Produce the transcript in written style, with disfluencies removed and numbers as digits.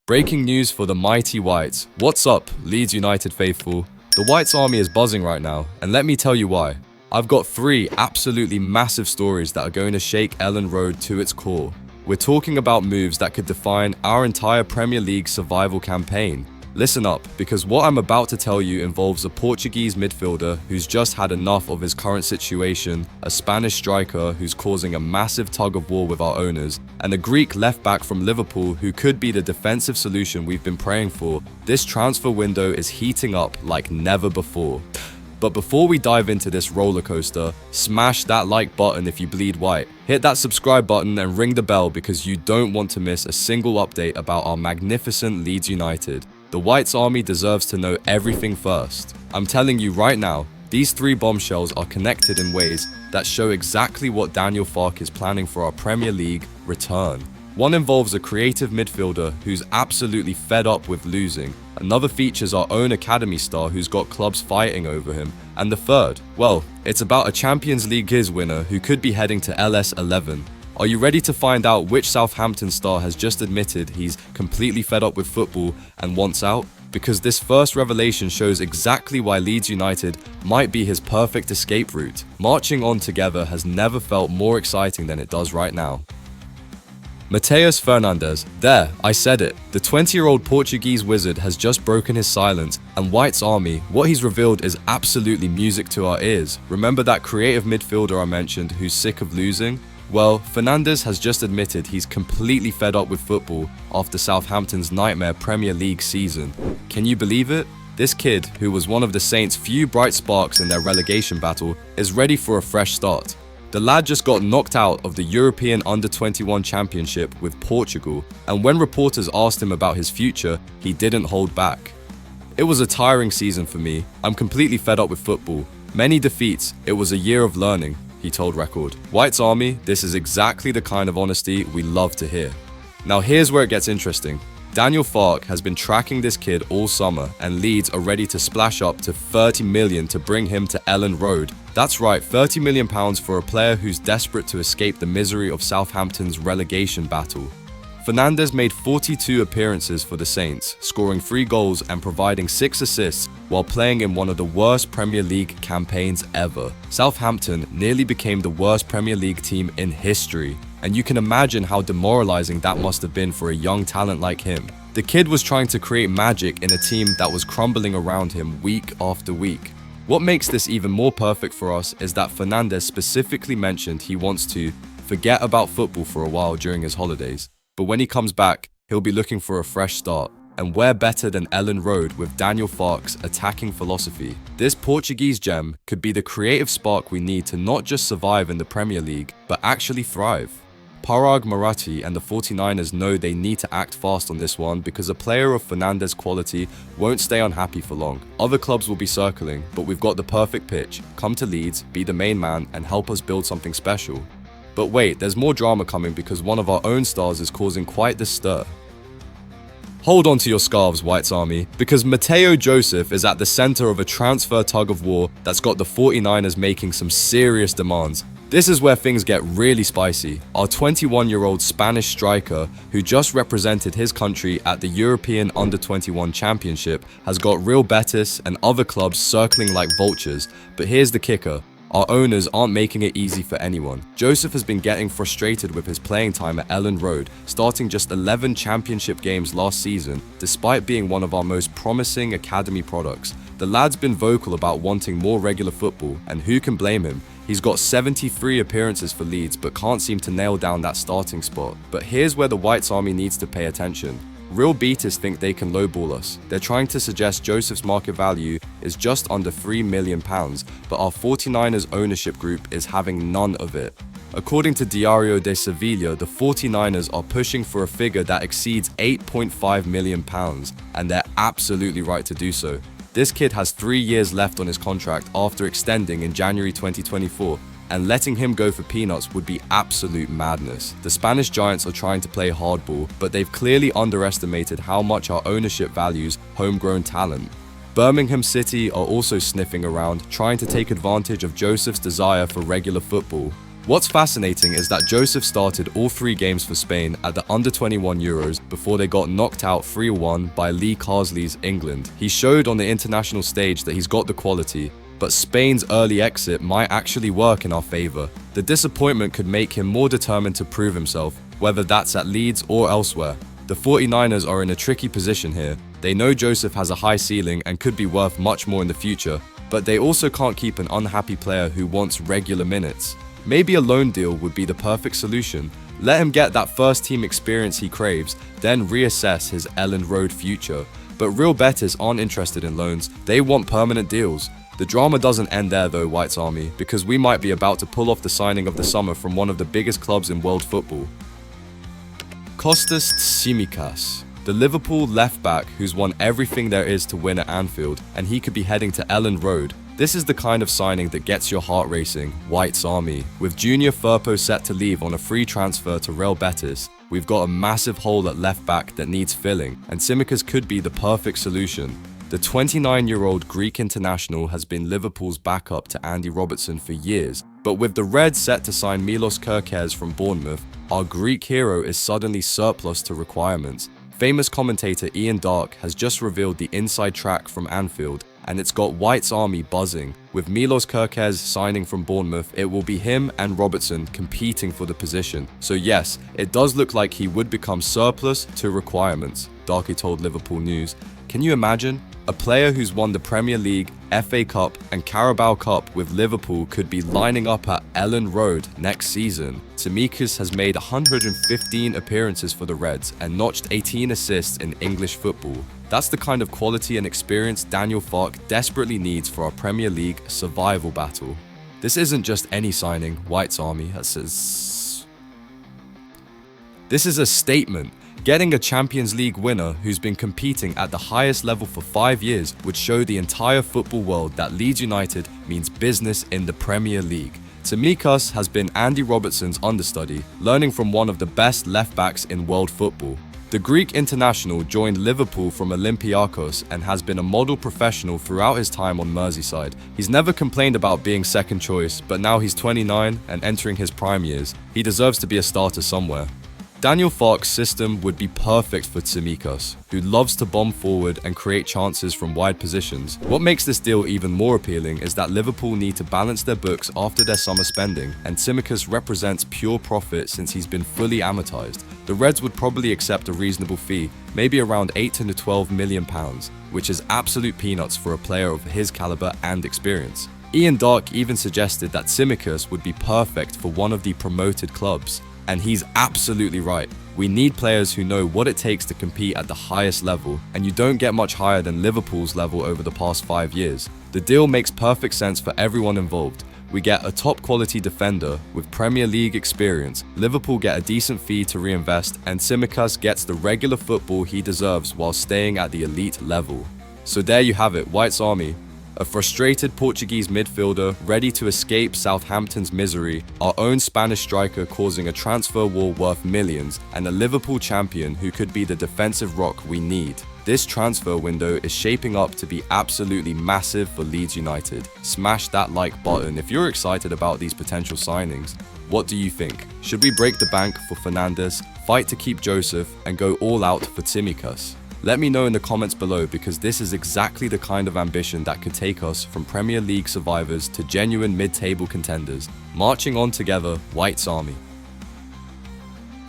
Breaking news for the mighty Whites. What's up, Leeds United faithful? The Whites army is buzzing right now, and let me tell you why. I've got 3 absolutely massive stories that are going to shake Elland Road to its core. We're talking about moves that could define our entire Premier League survival campaign. Listen up, because what I'm about to tell you involves a Portuguese midfielder who's just had enough of his current situation, a Spanish striker who's causing a massive tug of war with our owners, and a Greek left-back from Liverpool who could be the defensive solution we've been praying for. This transfer window is heating up like never before. But before we dive into this roller coaster, smash that like button if you bleed white. Hit that subscribe button and ring the bell because you don't want to miss a single update about our magnificent Leeds United. The Whites army deserves to know everything first. I'm telling you right now, these 3 bombshells are connected in ways that show exactly what Daniel Farke is planning for our Premier League return. One involves a creative midfielder who's absolutely fed up with losing. Another features our own academy star who's got clubs fighting over him. And the third, well, it's about a Champions League winner who could be heading to LS11. Are you ready to find out which Southampton star has just admitted he's completely fed up with football and wants out? Because this first revelation shows exactly why Leeds United might be his perfect escape route. Marching on together has never felt more exciting than it does right now. Matheus Fernandes. There, I said it. The 20-year-old Portuguese wizard has just broken his silence, and White's army, what he's revealed is absolutely music to our ears. Remember that creative midfielder I mentioned who's sick of losing? Well, Fernandes has just admitted he's completely fed up with football after Southampton's nightmare Premier League season. Can you believe it? This kid, who was one of the Saints' few bright sparks in their relegation battle, is ready for a fresh start. The lad just got knocked out of the European Under-21 Championship with Portugal, and when reporters asked him about his future, he didn't hold back. It was a tiring season for me. I'm completely fed up with football. Many defeats. It was a year of learning, he told Record. White's army, this is exactly the kind of honesty we love to hear. Now here's where it gets interesting. Daniel Farke has been tracking this kid all summer, and Leeds are ready to splash up to 30 million to bring him to Elland Road. That's right, £30 million for a player who's desperate to escape the misery of Southampton's relegation battle. Fernandes made 42 appearances for the Saints, scoring 3 goals and providing 6 assists while playing in one of the worst Premier League campaigns ever. Southampton nearly became the worst Premier League team in history, and you can imagine how demoralizing that must have been for a young talent like him. The kid was trying to create magic in a team that was crumbling around him week after week. What makes this even more perfect for us is that Fernandes specifically mentioned he wants to forget about football for a while during his holidays. But when he comes back, he'll be looking for a fresh start. And where better than Elland Road with Daniel Farke's attacking philosophy? This Portuguese gem could be the creative spark we need to not just survive in the Premier League, but actually thrive. Parag Marathi and the 49ers know they need to act fast on this one because a player of Fernandes' quality won't stay unhappy for long. Other clubs will be circling, but we've got the perfect pitch. Come to Leeds, be the main man, and help us build something special. But wait, there's more drama coming because one of our own stars is causing quite the stir. Hold on to your scarves, White's army, because Mateo Joseph is at the center of a transfer tug of war that's got the 49ers making some serious demands. This is where things get really spicy. Our 21-year-old Spanish striker, who just represented his country at the European Under-21 Championship, has got Real Betis and other clubs circling like vultures. But here's the kicker. Our owners aren't making it easy for anyone. Joseph has been getting frustrated with his playing time at Elland Road, starting just 11 championship games last season, despite being one of our most promising academy products. The lad's been vocal about wanting more regular football, and who can blame him? He's got 73 appearances for Leeds, but can't seem to nail down that starting spot. But here's where the Whites army needs to pay attention. Real Betis think they can lowball us. They're trying to suggest Joseph's market value is just under £3 million, but our 49ers ownership group is having none of it. According to Diario de Sevilla, the 49ers are pushing for a figure that exceeds £8.5 million, and they're absolutely right to do so. This kid has 3 years left on his contract after extending in January 2024, and letting him go for peanuts would be absolute madness. The Spanish giants are trying to play hardball, but they've clearly underestimated how much our ownership values homegrown talent. Birmingham City are also sniffing around, trying to take advantage of Joseph's desire for regular football. What's fascinating is that Joseph started all 3 games for Spain at the Under-21 Euros before they got knocked out 3-1 by Lee Carsley's England. He showed on the international stage that he's got the quality, but Spain's early exit might actually work in our favour. The disappointment could make him more determined to prove himself, whether that's at Leeds or elsewhere. The 49ers are in a tricky position here. They know Joseph has a high ceiling and could be worth much more in the future, but they also can't keep an unhappy player who wants regular minutes. Maybe a loan deal would be the perfect solution. Let him get that first team experience he craves, then reassess his Elland Road future. But Real Betis aren't interested in loans, they want permanent deals. The drama doesn't end there though, White's Army, because we might be about to pull off the signing of the summer from one of the biggest clubs in world football. Kostas Tsimikas, the Liverpool left-back who's won everything there is to win at Anfield, and he could be heading to Elland Road. This is the kind of signing that gets your heart racing, White's Army. With Junior Firpo set to leave on a free transfer to Real Betis, we've got a massive hole at left-back that needs filling, and Tsimikas could be the perfect solution. The 29-year-old Greek international has been Liverpool's backup to Andy Robertson for years, but with the Reds set to sign Milos Kerkez from Bournemouth, our Greek hero is suddenly surplus to requirements. Famous commentator Ian Darke has just revealed the inside track from Anfield, and it's got White's Army buzzing. With Milos Kerkez signing from Bournemouth, it will be him and Robertson competing for the position. So yes, it does look like he would become surplus to requirements, Darke told Liverpool News. Can you imagine? A player who's won the Premier League, FA Cup and Carabao Cup with Liverpool could be lining up at Elland Road next season. Tsimikas has made 115 appearances for the Reds and notched 18 assists in English football. That's the kind of quality and experience Daniel Farke desperately needs for our Premier League survival battle. This isn't just any signing, White's Army says. This is a statement. Getting a Champions League winner who's been competing at the highest level for 5 years would show the entire football world that Leeds United means business in the Premier League. Tsimikas has been Andy Robertson's understudy, learning from one of the best left-backs in world football. The Greek international joined Liverpool from Olympiacos and has been a model professional throughout his time on Merseyside. He's never complained about being second choice, but now he's 29 and entering his prime years. He deserves to be a starter somewhere. Daniel Farke's system would be perfect for Tsimikas, who loves to bomb forward and create chances from wide positions. What makes this deal even more appealing is that Liverpool need to balance their books after their summer spending, and Tsimikas represents pure profit since he's been fully amortized. The Reds would probably accept a reasonable fee, maybe around £8 to £12 million, which is absolute peanuts for a player of his caliber and experience. Ian Darke even suggested that Tsimikas would be perfect for one of the promoted clubs. And he's absolutely right. We need players who know what it takes to compete at the highest level, and you don't get much higher than Liverpool's level over the past 5 years. The deal makes perfect sense for everyone involved. We get a top quality defender with Premier League experience, Liverpool get a decent fee to reinvest, and Tsimikas gets the regular football he deserves while staying at the elite level. So there you have it, White's Army. A frustrated Portuguese midfielder ready to escape Southampton's misery, our own Spanish striker causing a transfer war worth millions, and a Liverpool champion who could be the defensive rock we need. This transfer window is shaping up to be absolutely massive for Leeds United. Smash that like button if you're excited about these potential signings. What do you think? Should we break the bank for Fernandes, fight to keep Joseph, and go all out for Tsimikas? Let me know in the comments below, because this is exactly the kind of ambition that could take us from Premier League survivors to genuine mid-table contenders. Marching on together, White's Army.